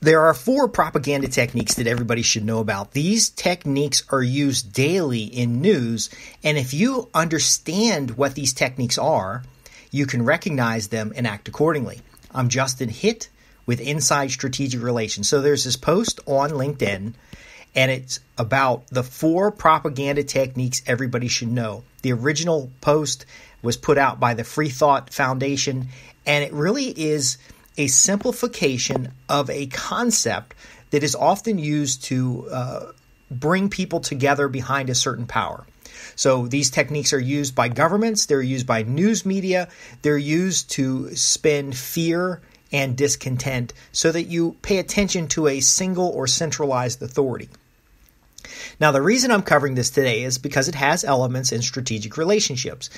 There are 4 propaganda techniques that everybody should know about. These techniques are used daily in news, and if you understand what these techniques are, you can recognize them and act accordingly. I'm Justin Hitt with Inside Strategic Relations. So there's this post on LinkedIn, and it's about the 4 propaganda techniques everybody should know. The original post was put out by the Free Thought Foundation, and it really is a simplification of a concept that is often used to bring people together behind a certain power. So these techniques are used by governments, they're used by news media, they're used to spin fear and discontent so that you pay attention to a single or centralized authority. Now, the reason I'm covering this today is because it has elements in strategic relationships.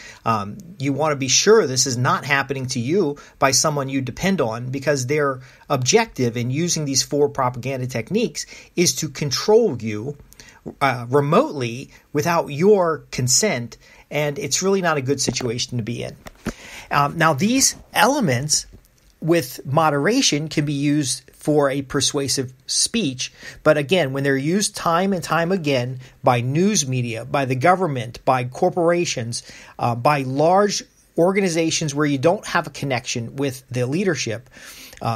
You want to be sure this is not happening to you by someone you depend on, because their objective in using these 4 propaganda techniques is to control you remotely without your consent, and it's really not a good situation to be in. Now, these elements with moderation can be used for a persuasive speech. But again, when they're used time and time again by news media, by the government, by corporations, by large organizations where you don't have a connection with the leadership,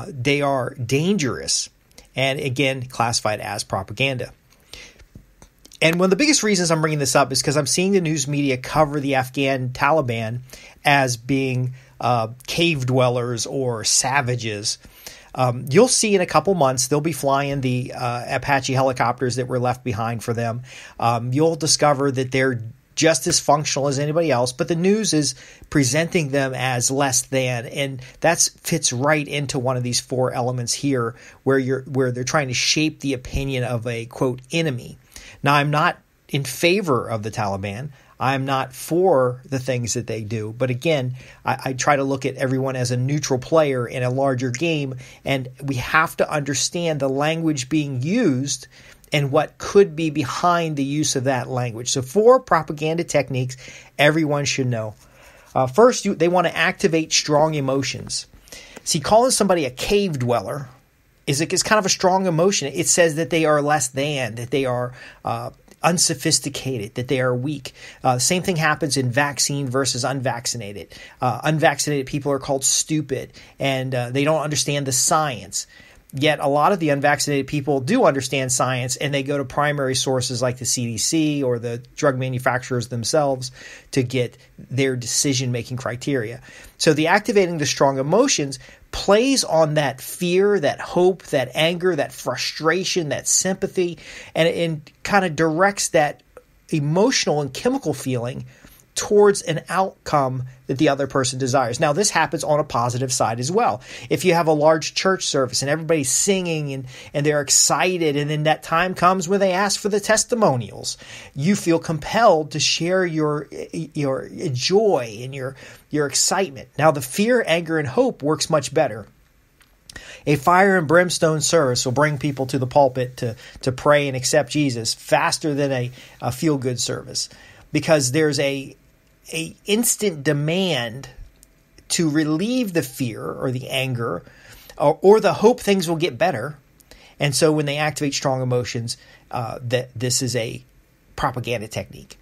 they are dangerous and, again, classified as propaganda. And one of the biggest reasons I'm bringing this up is because I'm seeing the news media cover the Afghan Taliban as being cave dwellers or savages. You'll see in a couple months, they'll be flying the Apache helicopters that were left behind for them. You'll discover that they're just as functional as anybody else, but the news is presenting them as less than, and that fits right into one of these 4 elements here, where they're trying to shape the opinion of a, quote, enemy. Now, I'm not in favor of the Taliban. I'm not for the things that they do. But again, I try to look at everyone as a neutral player in a larger game, and we have to understand the language being used and what could be behind the use of that language. So 4 propaganda techniques everyone should know. First, they want to activate strong emotions. See, calling somebody a cave dweller is kind of a strong emotion. It says that they are less than, that they are unsophisticated, that they are weak. Same thing happens in vaccine versus unvaccinated. Unvaccinated people are called stupid, and they don't understand the science. Yet a lot of the unvaccinated people do understand science, and they go to primary sources like the CDC or the drug manufacturers themselves to get their decision-making criteria. So the activating the strong emotions plays on that fear, that hope, that anger, that frustration, that sympathy, and kind of directs that emotional and chemical feeling towards an outcome that the other person desires. Now, this happens on a positive side as well. If you have a large church service and everybody's singing and they're excited, and then that time comes when they ask for the testimonials, you feel compelled to share your joy and your excitement. Now, the fear, anger, and hope works much better. A fire and brimstone service will bring people to the pulpit to pray and accept Jesus faster than a feel-good service, because there's a instant demand to relieve the fear or the anger or the hope things will get better. And so when they activate strong emotions, that this is a propaganda technique.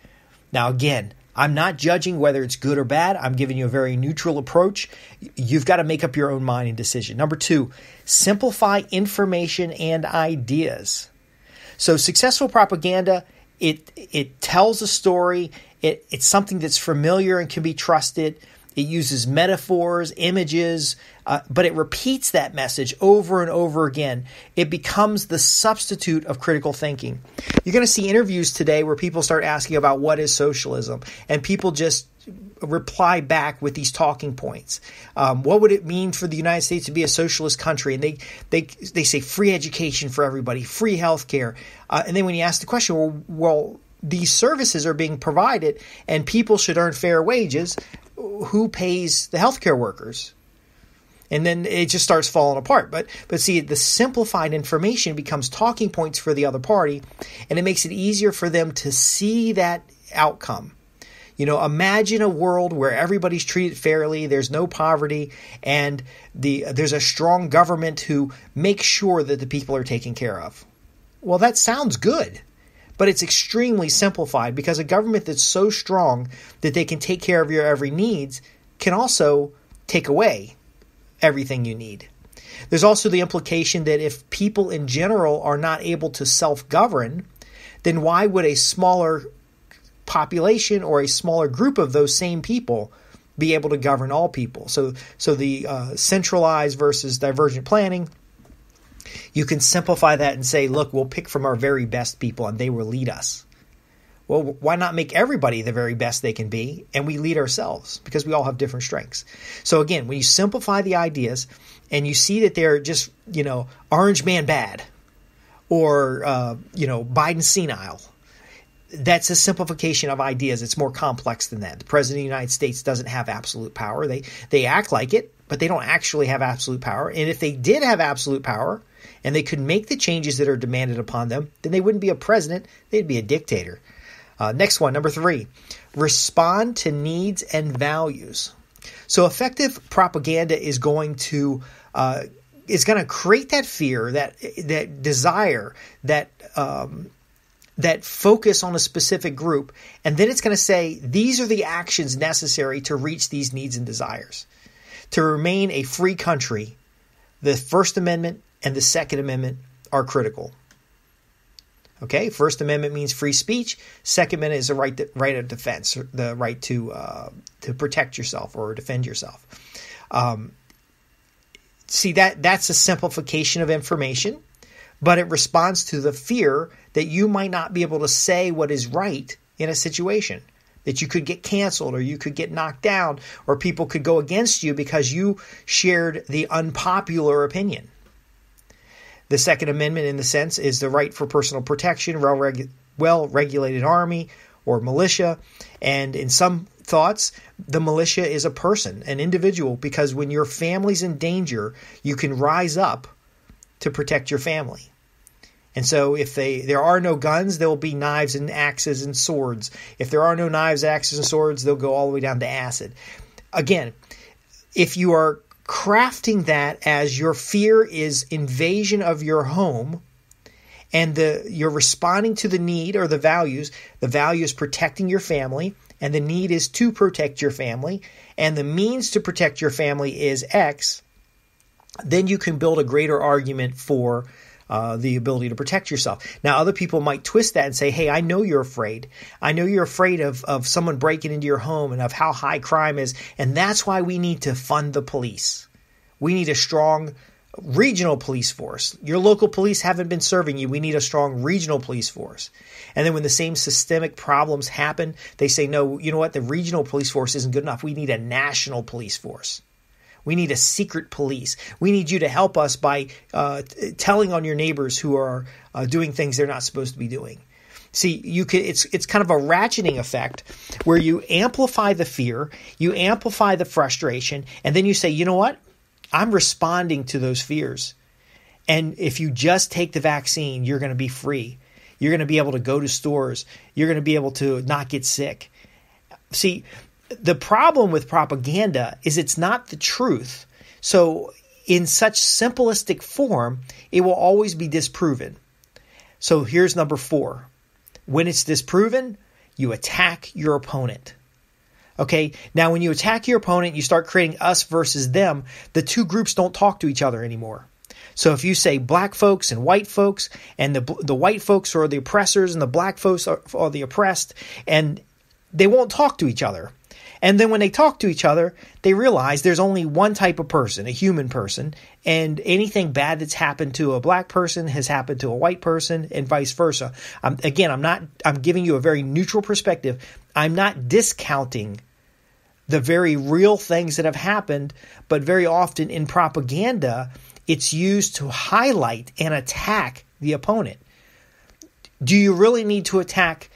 Now, again, I'm not judging whether it's good or bad. I'm giving you a very neutral approach. You've got to make up your own mind and decision. Number 2, simplify information and ideas. So successful propaganda, it tells a story. It's something that's familiar and can be trusted. It uses metaphors, images, but it repeats that message over and over again. It becomes the substitute of critical thinking. You're going to see interviews today where people start asking about what is socialism, and people just reply back with these talking points. What would it mean for the United States to be a socialist country? And they say free education for everybody, free health care. And then when you ask the question, well, these services are being provided and people should earn fair wages, who pays the healthcare workers? And then it just starts falling apart. But see, the simplified information becomes talking points for the other party, and it makes it easier for them to see that outcome. Imagine a world where everybody's treated fairly, there's no poverty, and there's a strong government who makes sure that the people are taken care of. Well, that sounds good, but it's extremely simplified, because a government that's so strong that they can take care of your every needs can also take away everything you need. There's also the implication that if people in general are not able to self-govern, then why would a smaller population or a smaller group of those same people be able to govern all people? So the centralized versus divergent planning, you can simplify that and say, look, we'll pick from our very best people and they will lead us. Well, why not make everybody the very best they can be and we lead ourselves, because we all have different strengths. So again, when you simplify the ideas and you see that they're just, orange man bad or, Biden senile, that's a simplification of ideas. It's more complex than that. The president of the United States doesn't have absolute power. They act like it, but they don't actually have absolute power. And if they did have absolute power and they could make the changes that are demanded upon them, then they wouldn't be a president. They'd be a dictator. Next one, number 3, respond to needs and values. So effective propaganda is going to create that fear, that desire, that focus on a specific group, and then it's going to say these are the actions necessary to reach these needs and desires. To remain a free country, the First Amendment and the Second Amendment are critical. Okay, First Amendment means free speech. Second Amendment is the right of defense, the right to protect yourself or defend yourself. See, that's a simplification of information, but it responds to the fear that you might not be able to say what is right in a situation, that you could get canceled or you could get knocked down or people could go against you because you shared the unpopular opinion. The Second Amendment, in the sense, is the right for personal protection, well-regulated army or militia. And in some thoughts, the militia is a person, an individual, because when your family's in danger, you can rise up to protect your family. And so if there are no guns, there will be knives and axes and swords. If there are no knives, axes, and swords, they'll go all the way down to acid. Again, if you are crafting that as your fear is invasion of your home, and you're responding to the need or the value is protecting your family, and the need is to protect your family, and the means to protect your family is X, then you can build a greater argument for the ability to protect yourself. Now, other people might twist that and say, hey, I know you're afraid. I know you're afraid of someone breaking into your home and of how high crime is, and that's why we need to fund the police. We need a strong regional police force. Your local police haven't been serving you. We need a strong regional police force. And then when the same systemic problems happen, they say, no, you know what? The regional police force isn't good enough. We need a national police force. We need a secret police. We need you to help us by telling on your neighbors who are doing things they're not supposed to be doing. See, it's kind of a ratcheting effect where you amplify the fear, you amplify the frustration, and then you say, you know what? I'm responding to those fears. And if you just take the vaccine, you're going to be free. You're going to be able to go to stores. You're going to be able to not get sick. See, the problem with propaganda is it's not the truth. So in such simplistic form, it will always be disproven. So here's number 4. When it's disproven, you attack your opponent. Okay, now when you attack your opponent, you start creating us versus them. The two groups don't talk to each other anymore. So if you say black folks and white folks, and the white folks are the oppressors and the black folks are the oppressed, and they won't talk to each other. And then when they talk to each other, they realize there's only one type of person, a human person, and anything bad that's happened to a black person has happened to a white person and vice versa. I'm giving you a very neutral perspective. I'm not discounting the very real things that have happened, but very often in propaganda, it's used to highlight and attack the opponent. Do you really need to attack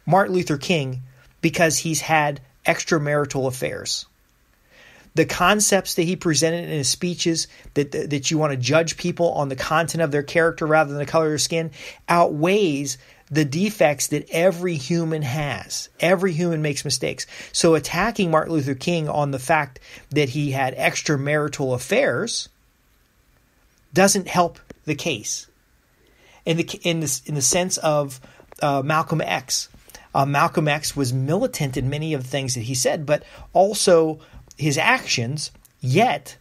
Martin Luther King because he's had extramarital affairs? The concepts that he presented in his speeches, that you want to judge people on the content of their character rather than the color of their skin, outweighs the defects that every human has. Every human makes mistakes. So attacking Martin Luther King on the fact that he had extramarital affairs doesn't help the case. In the sense of Malcolm X. Malcolm X was militant in many of the things that he said, but also his actions, yet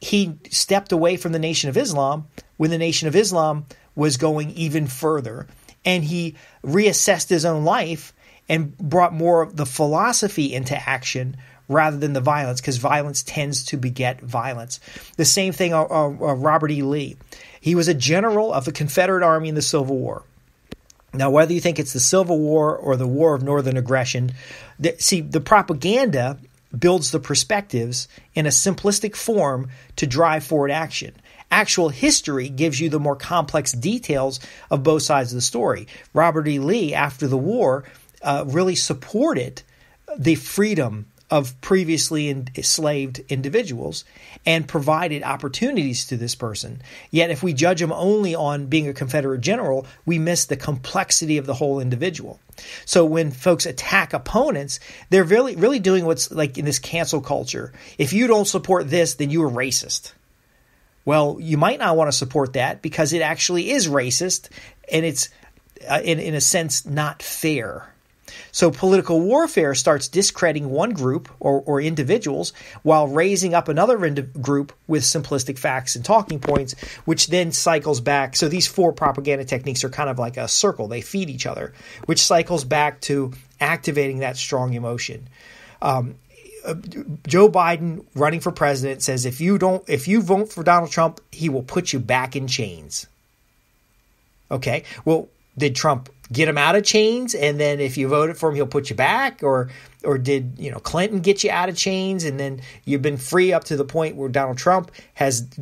he stepped away from the Nation of Islam when the Nation of Islam was going even further. And he reassessed his own life and brought more of the philosophy into action rather than the violence, because violence tends to beget violence. The same thing, Robert E. Lee. He was a general of the Confederate Army in the Civil War. Now, whether you think it's the Civil War or the War of Northern Aggression, the propaganda builds the perspectives in a simplistic form to drive forward action. Actual history gives you the more complex details of both sides of the story. Robert E. Lee, after the war, really supported the freedom of previously enslaved individuals and provided opportunities to this person. Yet if we judge him only on being a Confederate general, we miss the complexity of the whole individual. So when folks attack opponents, they're really doing what's like in this cancel culture. If you don't support this, then you're racist. Well, you might not want to support that because it actually is racist and it's, in a sense, not fair. So political warfare starts discrediting one group or individuals while raising up another group with simplistic facts and talking points, which then cycles back. So these four propaganda techniques are kind of like a circle. They feed each other, which cycles back to activating that strong emotion. Joe Biden running for president says if you vote for Donald Trump, he will put you back in chains. Okay, well, did Trump get him out of chains, and then if you voted for him, he'll put you back? Or did Clinton get you out of chains, and then you've been free up to the point where Donald Trump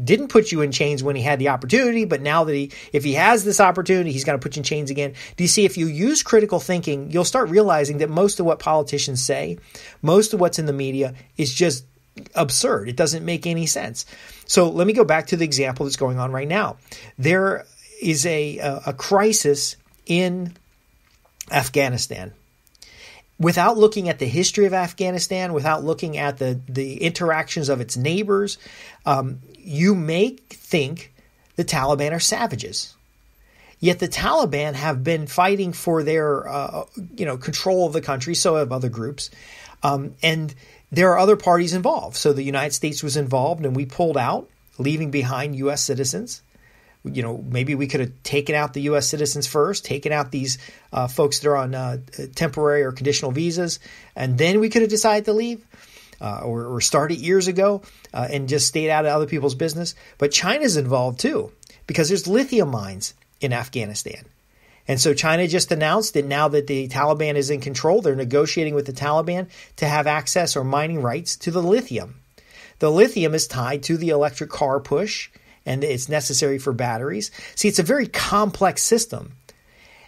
didn't put you in chains when he had the opportunity, but now that if he has this opportunity, he's going to put you in chains again? Do you see, if you use critical thinking, you'll start realizing that most of what politicians say, most of what's in the media is just absurd. It doesn't make any sense. So let me go back to the example that's going on right now. There is a crisis in Afghanistan. Without looking at the history of Afghanistan, without looking at the interactions of its neighbors, you may think the Taliban are savages. Yet the Taliban have been fighting for their control of the country, so have other groups. And there are other parties involved. So the United States was involved, and we pulled out, leaving behind U.S. citizens. Maybe we could have taken out the U.S. citizens first, taken out these folks that are on temporary or conditional visas, and then we could have decided to leave or started years ago and just stayed out of other people's business. But China's involved too, because there's lithium mines in Afghanistan. And so China just announced that now that the Taliban is in control, they're negotiating with the Taliban to have access or mining rights to the lithium. The lithium is tied to the electric car push, and it's necessary for batteries. See, it's a very complex system.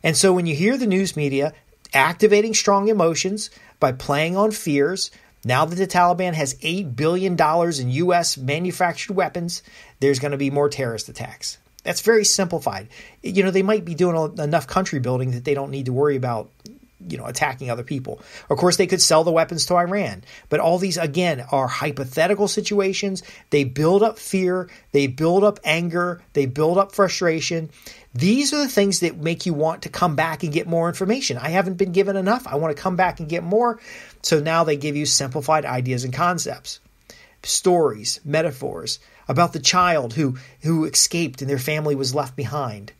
And so when you hear the news media activating strong emotions by playing on fears, now that the Taliban has $8 billion in U.S. manufactured weapons, there's going to be more terrorist attacks. That's very simplified. They might be doing enough country building that they don't need to worry about attacking other people. Of course, they could sell the weapons to Iran. But all these, again, are hypothetical situations. They build up fear. They build up anger. They build up frustration. These are the things that make you want to come back and get more information. I haven't been given enough. I want to come back and get more. So now they give you simplified ideas and concepts, stories, metaphors about the child who escaped and their family was left behind,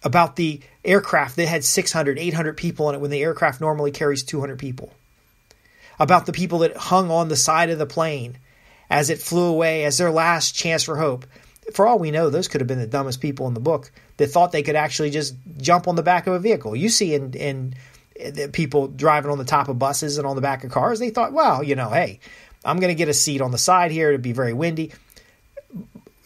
about the aircraft that had 600, 800 people in it when the aircraft normally carries 200 people, about the people that hung on the side of the plane as it flew away as their last chance for hope. For all we know, those could have been the dumbest people in the book that thought they could actually just jump on the back of a vehicle. You see in people driving on the top of buses and on the back of cars, they thought, well, hey, I'm going to get a seat on the side here. It'd be very windy.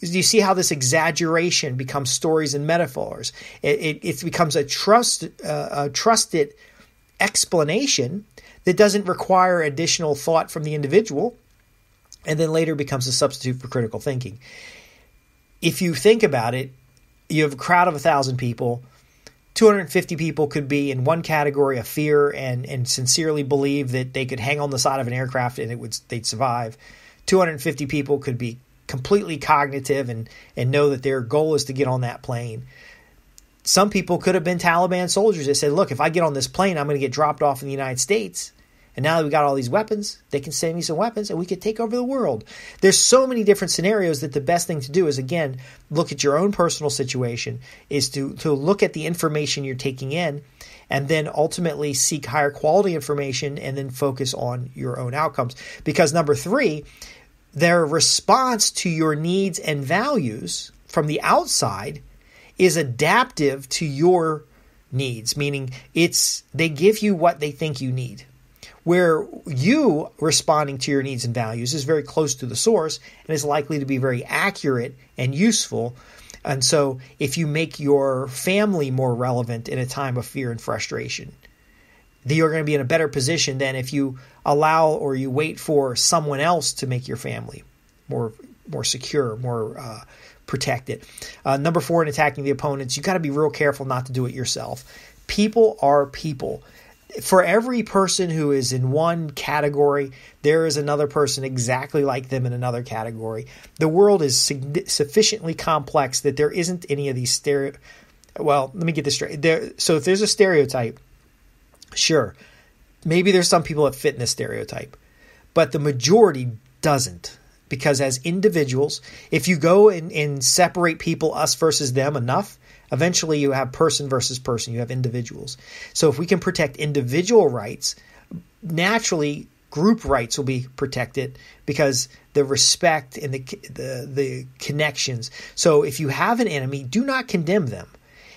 Do you see how this exaggeration becomes stories and metaphors? It becomes a trusted explanation that doesn't require additional thought from the individual, and then later becomes a substitute for critical thinking. If you think about it, you have a crowd of 1,000 people. 250 people could be in one category of fear and sincerely believe that they could hang on the side of an aircraft and they'd survive. 250 people could be completely cognitive and know that their goal is to get on that plane. Some people could have been Taliban soldiers that said, look, if I get on this plane, I'm going to get dropped off in the United States. And now that we got all these weapons, they can send me some weapons and we could take over the world. There's so many different scenarios that the best thing to do is, again, look at your own personal situation, is to look at the information you're taking in and then ultimately seek higher quality information and then focus on your own outcomes. Because number 3, their response to your needs and values from the outside is adaptive to your needs, meaning they give you what they think you need. Where you responding to your needs and values is very close to the source and is likely to be very accurate and useful. And so if you make your family more relevant in a time of fear and frustration, then you're going to be in a better position than if you allow or you wait for someone else to make your family more secure, more protected. Number 4, in attacking the opponents, you got to be real careful not to do it yourself. People are people. For every person who is in one category, there is another person exactly like them in another category. The world is sufficiently complex that there isn't any of these Well, let me get this straight. So if there's a stereotype, sure, maybe there's some people that fit in this stereotype, but the majority doesn't. Because as individuals, if you go and separate people, us versus them enough, eventually you have person versus person. You have individuals. So if we can protect individual rights, naturally group rights will be protected because the respect and the connections. So if you have an enemy, do not condemn them.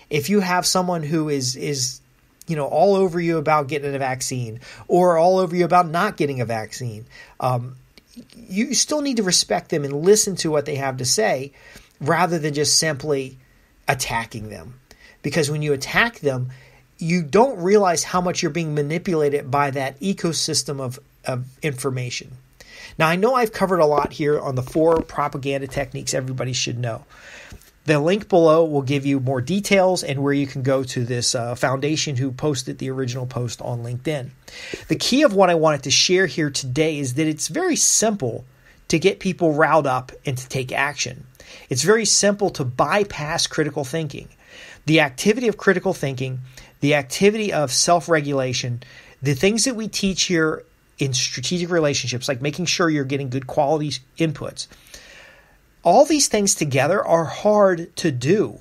If you have someone who is all over you about getting a vaccine or all over you about not getting a vaccine, you still need to respect them and listen to what they have to say rather than just simply attacking them. Because when you attack them, you don't realize how much you're being manipulated by that ecosystem of information. Now, I know I've covered a lot here on the 4 propaganda techniques everybody should know. The link below will give you more details and where you can go to this foundation who posted the original post on LinkedIn. The key of what I wanted to share here today is that it's very simple to get people riled up and to take action. It's very simple to bypass critical thinking. The activity of critical thinking, the activity of self-regulation, the things that we teach here in strategic relationships, like making sure you're getting good quality inputs, all these things together are hard to do,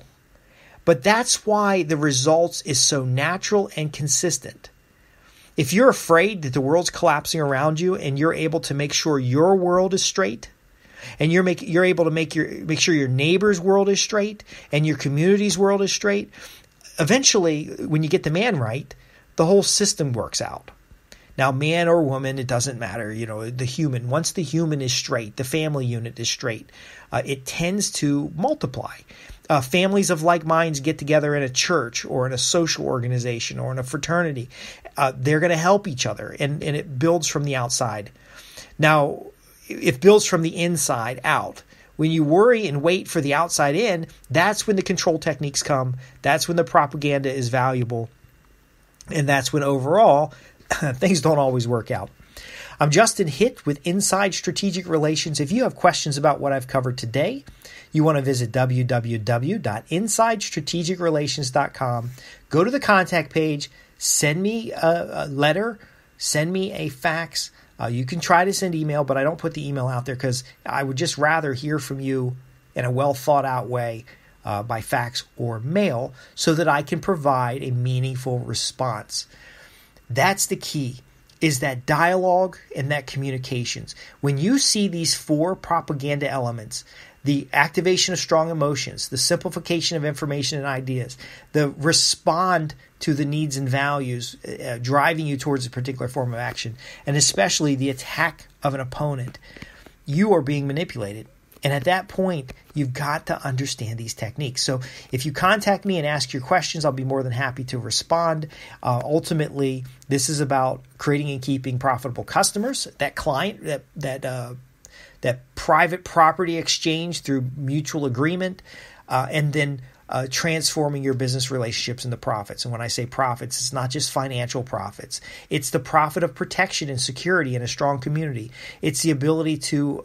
but that's why the results is so natural and consistent. If you're afraid that the world's collapsing around you and you're able to make sure your world is straight, and you're able to make sure your neighbor's world is straight and your community's world is straight, eventually, when you get the man right, the whole system works out. Now, man or woman, it doesn't matter. The human, once the human is straight, the family unit is straight, it tends to multiply. Families of like minds get together in a church or in a social organization or in a fraternity. They're going to help each other, and it builds from the outside. Now, it builds from the inside out. When you worry and wait for the outside in, that's when the control techniques come. That's when the propaganda is valuable. And that's when overall things don't always work out. I'm Justin Hitt with Inside Strategic Relations. If you have questions about what I've covered today, you want to visit www.insidestrategicrelations.com. Go to the contact page, send me a letter, send me a fax. You can try to send email, but I don't put the email out there because I would just rather hear from you in a well thought out way by fax or mail so that I can provide a meaningful response. That's the key, is that dialogue and that communications. When you see these 4 propaganda elements, the activation of strong emotions, the simplification of information and ideas, the respond to the needs and values driving you towards a particular form of action, and especially the attack of an opponent, you are being manipulated. And at that point, you've got to understand these techniques. So if you contact me and ask your questions, I'll be more than happy to respond. Ultimately, this is about creating and keeping profitable customers, that client, that private property exchange through mutual agreement, and then transforming your business relationships into profits. And when I say profits, it's not just financial profits. It's the profit of protection and security in a strong community. It's the ability to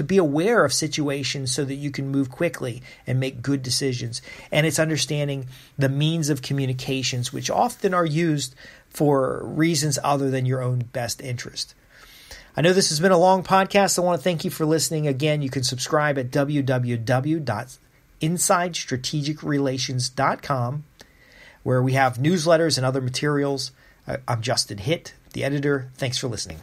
be aware of situations so that you can move quickly and make good decisions. And it's understanding the means of communications, which often are used for reasons other than your own best interest. I know this has been a long podcast. I want to thank you for listening. Again, you can subscribe at www.insidestrategicrelations.com, where we have newsletters and other materials. I'm Justin Hitt, the editor. Thanks for listening.